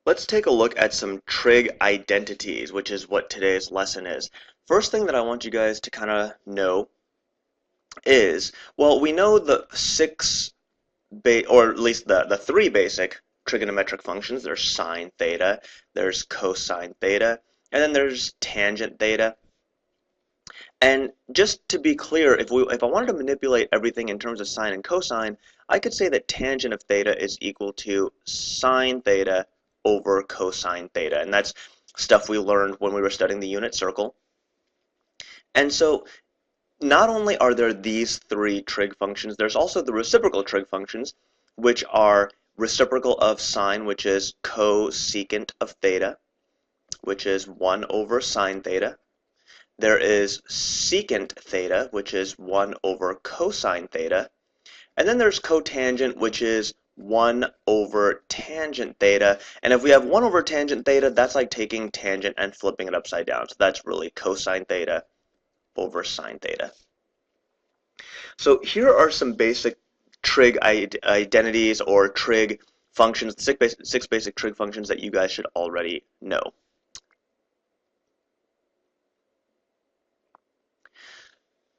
Let's take a look at some trig identities, which is what today's lesson is. First thing that I want you guys to kind of know is, well, we know the or at least the three basic trigonometric functions. There's sine theta, there's cosine theta, and then there's tangent theta. And just to be clear, if I wanted to manipulate everything in terms of sine and cosine, I could say that tangent of theta is equal to sine theta over cosine theta. And that's stuff we learned when we were studying the unit circle. And so not only are there these three trig functions, there's also the reciprocal trig functions, which are reciprocal of sine, which is cosecant of theta, which is 1 over sine theta. There is secant theta, which is 1 over cosine theta. And then there's cotangent, which is 1 over tangent theta. And if we have 1 over tangent theta, that's like taking tangent and flipping it upside down. So that's really cosine theta over sine theta. So here are some basic trig identities or trig functions, six basic trig functions that you guys should already know.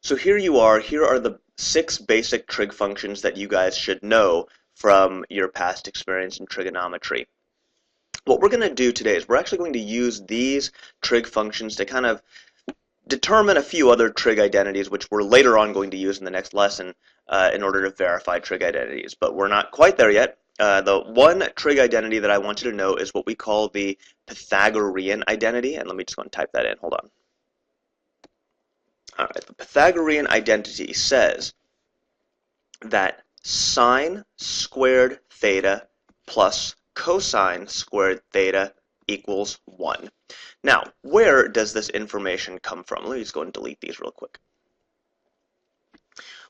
So here are the 6 basic trig functions that you guys should know from your past experience in trigonometry. What we're going to do today is we're actually going to use these trig functions to kind of determine a few other trig identities, which we're later on going to use in the next lesson in order to verify trig identities. But we're not quite there yet. The one trig identity that I want you to know is what we call the Pythagorean identity. And let me just go and type that in. Hold on. All right, the Pythagorean identity says that sine squared theta plus cosine squared theta equals 1. Now, where does this information come from? Let me just go and delete these real quick.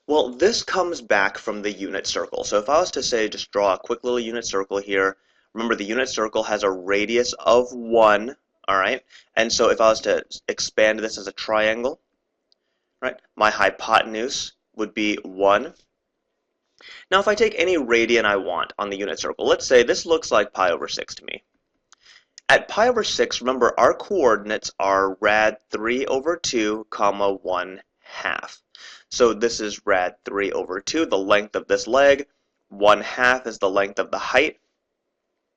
Well, this comes back from the unit circle. So if I was to say, just draw a quick little unit circle here, remember the unit circle has a radius of 1, all right? And so if I was to expand this as a triangle, right, my hypotenuse would be 1. Now, if I take any radian I want on the unit circle, let's say this looks like pi over 6 to me. At pi over 6, remember our coordinates are rad 3 over 2, comma 1 half. So this is rad 3 over 2, the length of this leg. 1 half is the length of the height.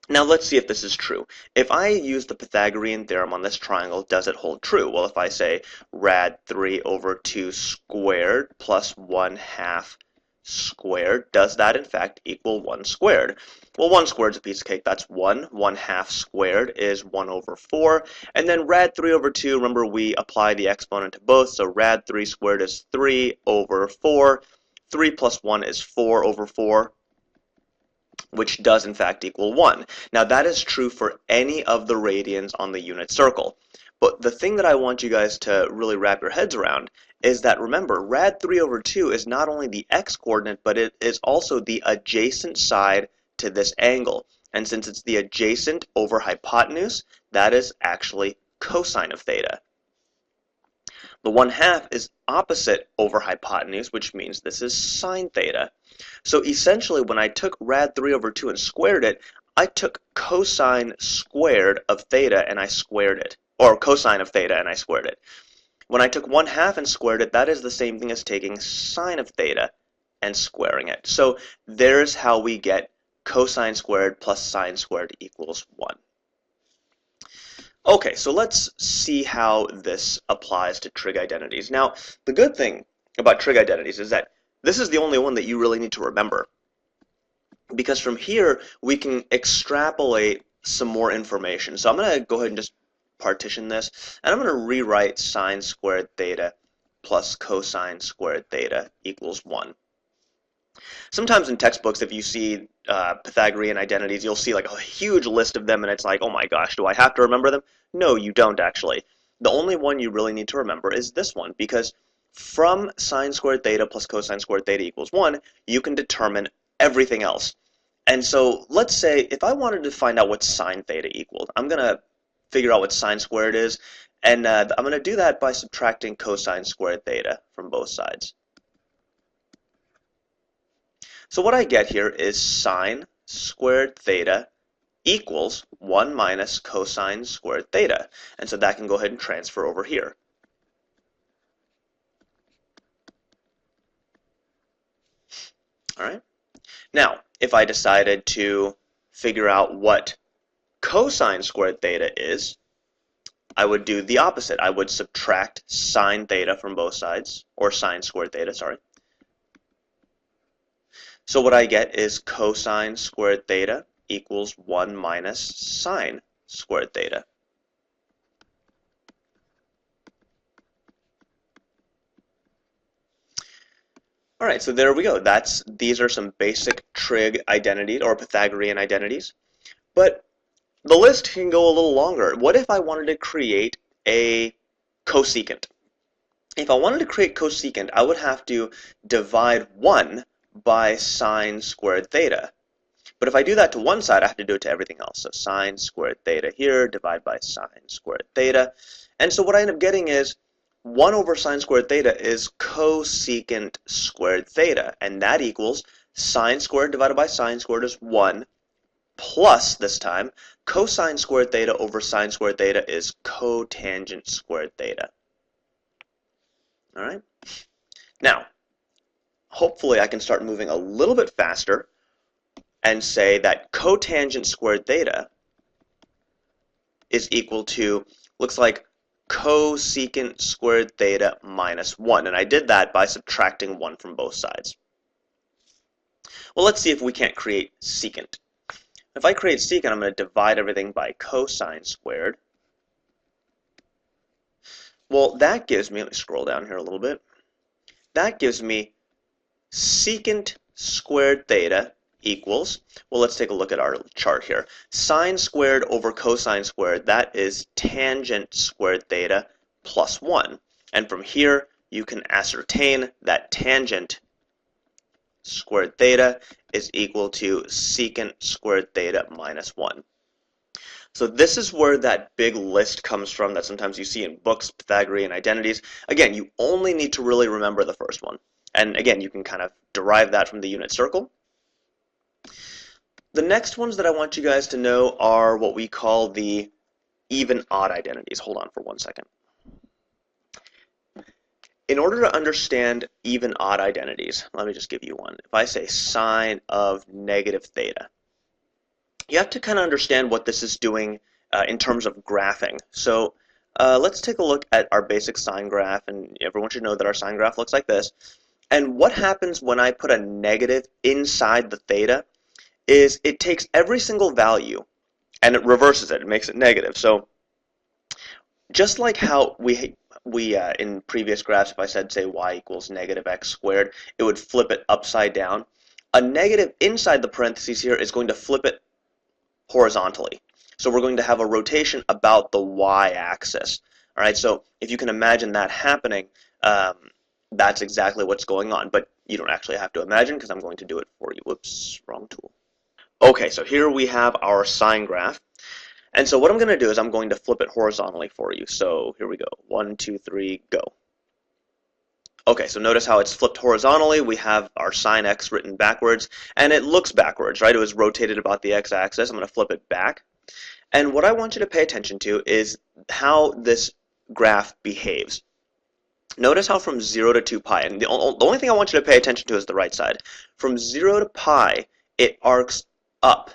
Now let's see if this is true. If I use the Pythagorean theorem on this triangle, does it hold true? Well, if I say rad 3 over 2 squared plus 1 half squared, does that in fact equal 1 squared? Well, 1 squared is a piece of cake. That's 1. 1 half squared is 1 over 4. And then rad 3 over 2, remember we apply the exponent to both, so rad 3 squared is 3 over 4. 3 plus 1 is 4 over 4, which does in fact equal 1. Now that is true for any of the radians on the unit circle. But the thing that I want you guys to really wrap your heads around is that, remember, rad 3 over 2 is not only the x-coordinate, but it is also the adjacent side to this angle. And since it's the adjacent over hypotenuse, that is actually cosine of theta. The 1 half is opposite over hypotenuse, which means this is sine theta. So essentially, when I took rad 3 over 2 and squared it, I took cosine squared of theta and I squared it. Or cosine of theta and I squared it. When I took 1 half and squared it, that is the same thing as taking sine of theta and squaring it. So there's how we get cosine squared plus sine squared equals 1. Okay, so let's see how this applies to trig identities. Now, the good thing about trig identities is that this is the only one that you really need to remember, because from here we can extrapolate some more information. So I'm going to go ahead and just partition this, and I'm going to rewrite sine squared theta plus cosine squared theta equals 1. Sometimes in textbooks, if you see Pythagorean identities, you'll see like a huge list of them, and it's like, oh my gosh, do I have to remember them? No, you don't actually. The only one you really need to remember is this one, because from sine squared theta plus cosine squared theta equals 1, you can determine everything else. And so let's say if I wanted to find out what sine theta equaled, I'm going to figure out what sine squared is, and I'm going to do that by subtracting cosine squared theta from both sides. So what I get here is sine squared theta equals 1 minus cosine squared theta. And so that can go ahead and transfer over here. All right. Now, if I decided to figure out what cosine squared theta is, I would do the opposite. I would subtract sine theta from both sides, or sine squared theta, sorry. So what I get is cosine squared theta equals 1 minus sine squared theta. All right, so there we go. These are some basic trig identities or Pythagorean identities. But the list can go a little longer. What if I wanted to create a cosecant? If I wanted to create cosecant, I would have to divide 1 by sine squared theta. But if I do that to one side, I have to do it to everything else. So sine squared theta here, divide by sine squared theta. And so what I end up getting is 1 over sine squared theta is cosecant squared theta. And that equals sine squared divided by sine squared is 1, plus, this time, cosine squared theta over sine squared theta is cotangent squared theta. All right? Now, hopefully I can start moving a little bit faster and say that cotangent squared theta is equal to, looks like, cosecant squared theta minus 1. And I did that by subtracting 1 from both sides. Well, let's see if we can't create secant. If I create secant, I'm going to divide everything by cosine squared. Well, that gives me, let me scroll down here a little bit. That gives me secant squared theta equals, well, let's take a look at our chart here. Sine squared over cosine squared, that is tangent squared theta plus 1. And from here, you can ascertain that tangent squared theta is equal to secant squared theta minus 1. So this is where that big list comes from that sometimes you see in books, Pythagorean identities. Again, you only need to really remember the first one. And again, you can kind of derive that from the unit circle. The next ones that I want you guys to know are what we call the even-odd identities. Hold on for 1 second. In order to understand even-odd identities, let me just give you one. If I say sine of negative theta, you have to kind of understand what this is doing in terms of graphing. So let's take a look at our basic sine graph, and everyone should know that our sine graph looks like this. And what happens when I put a negative inside the theta is it takes every single value and it reverses it. It makes it negative. So just like how we in previous graphs, if I said, say, y equals negative x squared, it would flip it upside down. A negative inside the parentheses here is going to flip it horizontally. So we're going to have a rotation about the y-axis. All right, so if you can imagine that happening, that's exactly what's going on. But you don't actually have to imagine because I'm going to do it for you. Whoops, wrong tool. Okay, so here we have our sine graph. And so what I'm going to do is I'm going to flip it horizontally for you. So here we go. 1, 2, 3, go. Okay, so notice how it's flipped horizontally. We have our sine x written backwards, and it looks backwards, right? It was rotated about the x-axis. I'm going to flip it back. And what I want you to pay attention to is how this graph behaves. Notice how from 0 to 2 pi, and the only thing I want you to pay attention to is the right side. From 0 to pi, it arcs up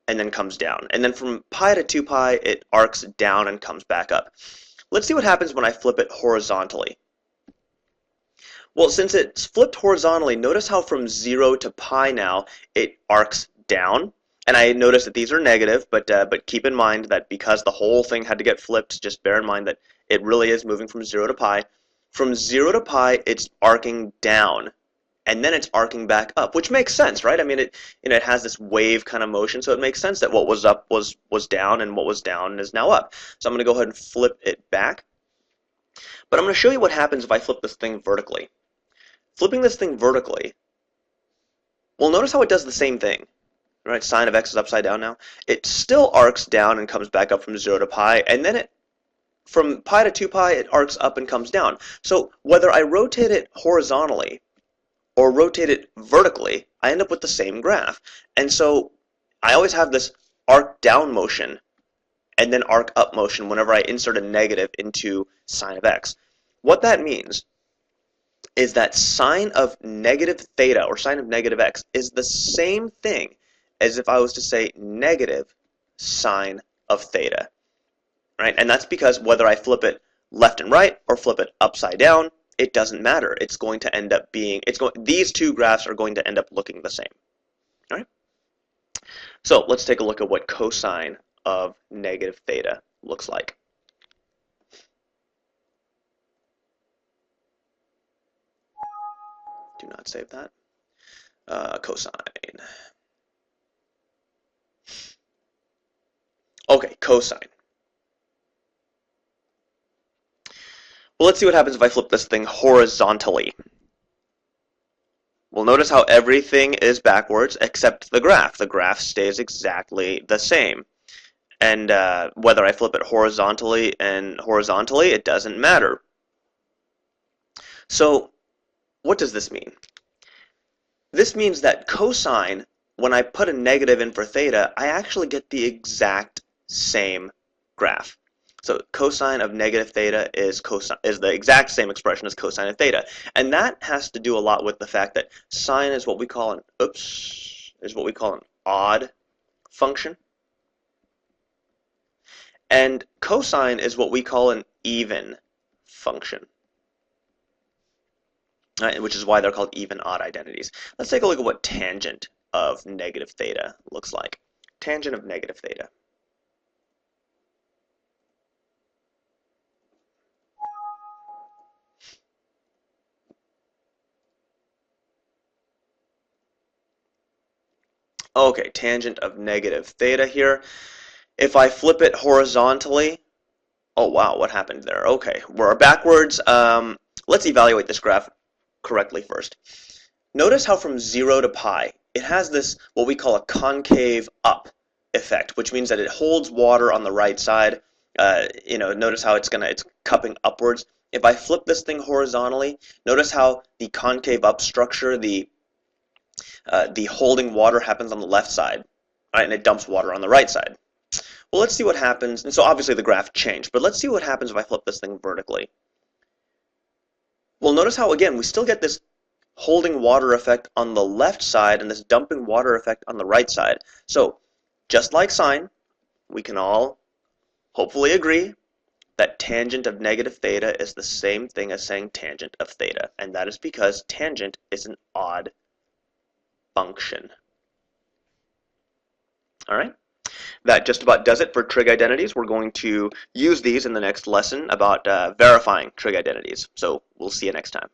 and then comes down. And then from pi to 2 pi, it arcs down and comes back up. Let's see what happens when I flip it horizontally. Well, since it's flipped horizontally, notice how from 0 to pi now, it arcs down. And I notice that these are negative, but keep in mind that because the whole thing had to get flipped, just bear in mind that it really is moving from 0 to pi. From 0 to pi, it's arcing down, and then it's arcing back up, which makes sense, right? I mean, it has this wave kind of motion, so it makes sense that what was up was down, and what was down is now up. So I'm going to go ahead and flip it back. But I'm going to show you what happens if I flip this thing vertically. Flipping this thing vertically, well, notice how it does the same thing. Right, sine of x is upside down now. It still arcs down and comes back up from 0 to pi, and then from pi to 2 pi, it arcs up and comes down. So whether I rotate it horizontally or rotate it vertically, I end up with the same graph. And so I always have this arc down motion and then arc up motion whenever I insert a negative into sine of x. What that means is that sine of negative theta, or sine of negative x, is the same thing as if I was to say negative sine of theta, right? And that's because whether I flip it left and right or flip it upside down, it doesn't matter. It's going to end up being, these two graphs are going to end up looking the same, all right? So let's take a look at what cosine of negative theta looks like. Do not save that. Cosine. Okay, cosine. Well, let's see what happens if I flip this thing horizontally. Well, notice how everything is backwards except the graph. The graph stays exactly the same. And whether I flip it horizontally and horizontally, it doesn't matter. So, what does this mean? This means that cosine, when I put a negative in for theta, I actually get the exact same graph. So cosine of negative theta is the exact same expression as cosine of theta, and that has to do a lot with the fact that sine is what we call an odd function, and cosine is what we call an even function, right, which is why they're called even-odd identities. Let's take a look at what tangent of negative theta looks like. Tangent of negative theta. Okay, tangent of negative theta here. If I flip it horizontally, oh wow, what happened there? Okay, we're backwards. Let's evaluate this graph correctly first. Notice how from 0 to pi, it has this, what we call a concave up effect, which means that it holds water on the right side. Notice how it's cupping upwards. If I flip this thing horizontally, notice how the concave up structure, the holding water happens on the left side, right, and it dumps water on the right side. Well, let's see what happens. And so obviously the graph changed, but let's see what happens if I flip this thing vertically. Well, notice how, again, we still get this holding water effect on the left side and this dumping water effect on the right side. So, just like sine, we can all hopefully agree that tangent of negative theta is the same thing as saying tangent of theta, and that is because tangent is an odd function. All right? That just about does it for trig identities. We're going to use these in the next lesson about verifying trig identities. So we'll see you next time.